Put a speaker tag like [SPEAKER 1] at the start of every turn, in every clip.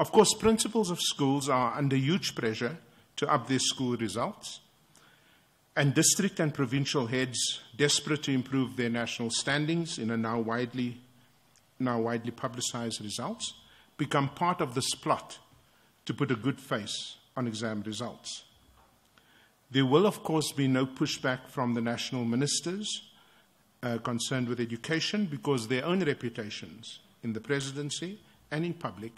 [SPEAKER 1] Of course, principals of schools are under huge pressure to up their school results, and district and provincial heads, desperate to improve their national standings in a now widely publicized results, become part of this plot to put a good face on exam results. There will, of course, be no pushback from the national ministers concerned with education, because their own reputations in the presidency and in public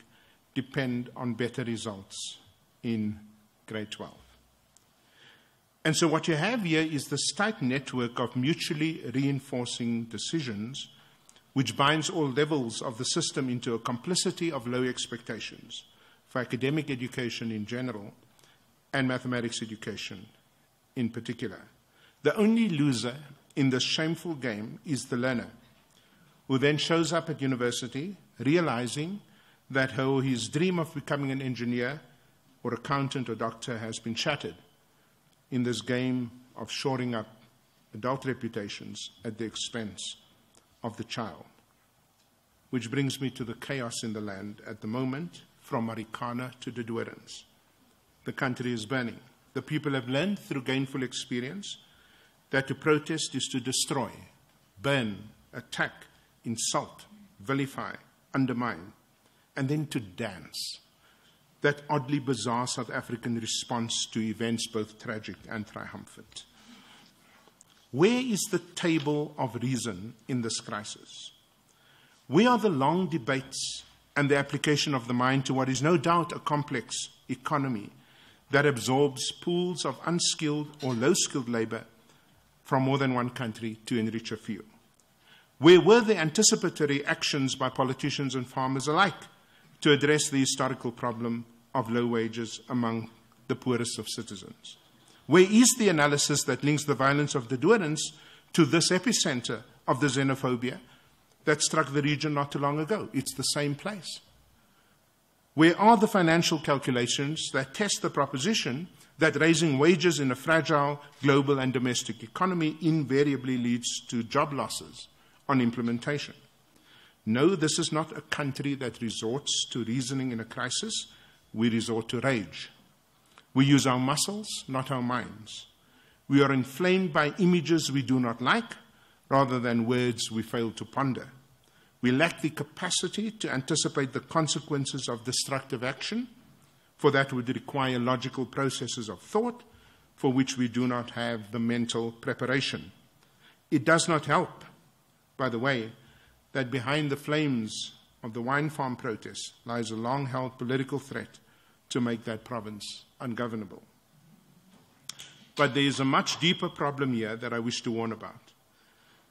[SPEAKER 1] depend on better results in grade 12. And so what you have here is this tight network of mutually reinforcing decisions which binds all levels of the system into a complicity of low expectations for academic education in general and mathematics education in particular. The only loser in this shameful game is the learner, who then shows up at university realizing that her or his dream of becoming an engineer or accountant or doctor has been shattered in this game of shoring up adult reputations at the expense of the child. Which brings me to the chaos in the land at the moment, from Marikana to the Dorings. The country is burning. The people have learned through gainful experience that to protest is to destroy, burn, attack, insult, vilify, undermine, and then to dance. That oddly bizarre South African response to events both tragic and triumphant. Where is the table of reason in this crisis? Where are the long debates and the application of the mind to what is no doubt a complex economy that absorbs pools of unskilled or low-skilled labor from more than one country to enrich a few? Where were the anticipatory actions by politicians and farmers alike to address the historical problem of low wages among the poorest of citizens? Where is the analysis that links the violence of the Dorings to this epicenter of the xenophobia that struck the region not too long ago? It's the same place. Where are the financial calculations that test the proposition that raising wages in a fragile global and domestic economy invariably leads to job losses on implementation? No, this is not a country that resorts to reasoning in a crisis. We resort to rage. We use our muscles, not our minds. We are inflamed by images we do not like, rather than words we fail to ponder. We lack the capacity to anticipate the consequences of destructive action, for that would require logical processes of thought, for which we do not have the mental preparation. It does not help, by the way, that behind the flames of the wine farm protest lies a long-held political threat to make that province ungovernable. But there is a much deeper problem here that I wish to warn about.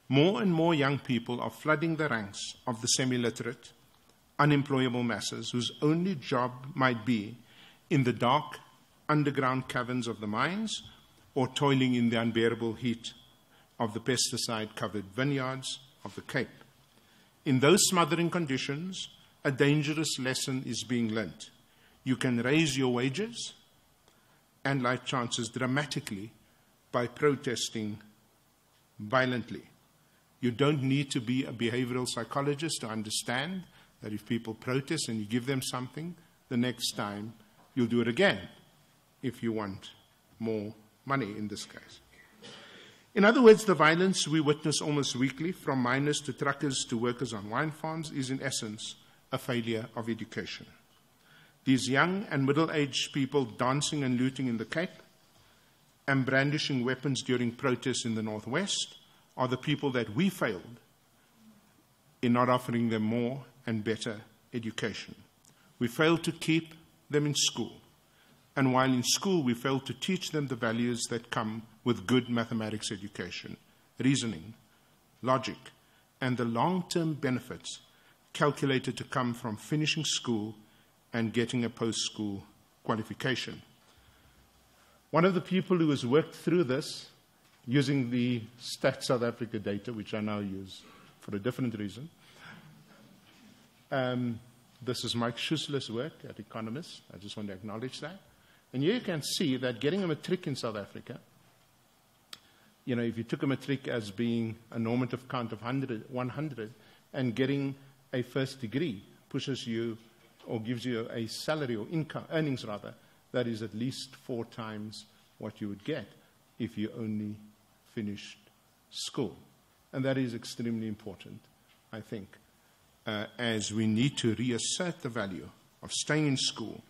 [SPEAKER 1] More and more young people are flooding the ranks of the semi-literate, unemployable masses whose only job might be in the dark underground caverns of the mines or toiling in the unbearable heat of the pesticide-covered vineyards of the Cape. In those smothering conditions, a dangerous lesson is being learnt. You can raise your wages and life chances dramatically by protesting violently. You don't need to be a behavioral psychologist to understand that if people protest and you give them something, the next time you'll do it again if you want more money in this case. In other words, the violence we witness almost weekly, from miners to truckers to workers on wine farms, is in essence a failure of education. These young and middle-aged people dancing and looting in the Cape and brandishing weapons during protests in the Northwest are the people that we failed in not offering them more and better education. We failed to keep them in school. And while in school, we failed to teach them the values that come with good mathematics education, reasoning, logic, and the long-term benefits calculated to come from finishing school and getting a post-school qualification. One of the people who has worked through this using the Stats South Africa data, which I now use for a different reason. This is Mike Schussler's work at Economist. I just want to acknowledge that. And here you can see that getting a matric in South Africa, you know, if you took a matric as being a normative count of 100, and getting a first degree pushes you or gives you a salary or income, earnings rather, that is at least 4 times what you would get if you only finished school. And that is extremely important, I think, as we need to reassert the value of staying in school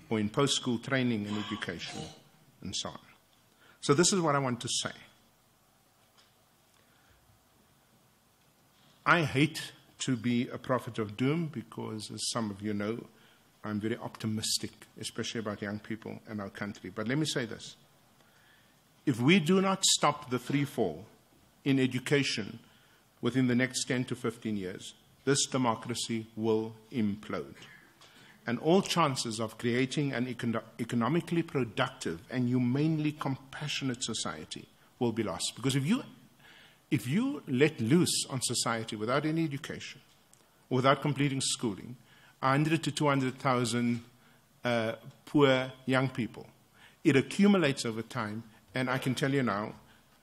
[SPEAKER 1] or in post-school training and education and so on. So this is what I want to say. I hate to be a prophet of doom because, as some of you know, I'm very optimistic, especially about young people and our country. But let me say this. If we do not stop the free fall in education within the next 10 to 15 years, this democracy will implode. And all chances of creating an economically productive and humanely compassionate society will be lost. Because if you let loose on society without any education, without completing schooling, 100 to 200,000 poor young people, it accumulates over time, and I can tell you now,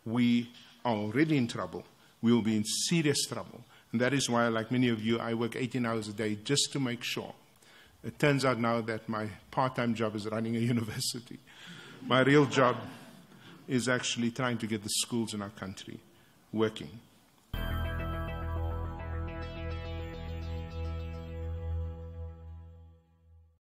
[SPEAKER 1] we are already in trouble. We will be in serious trouble. And that is why, like many of you, I work 18 hours a day just to make sure. It turns out now that my part-time job is running a university. My real job is actually trying to get the schools in our country working.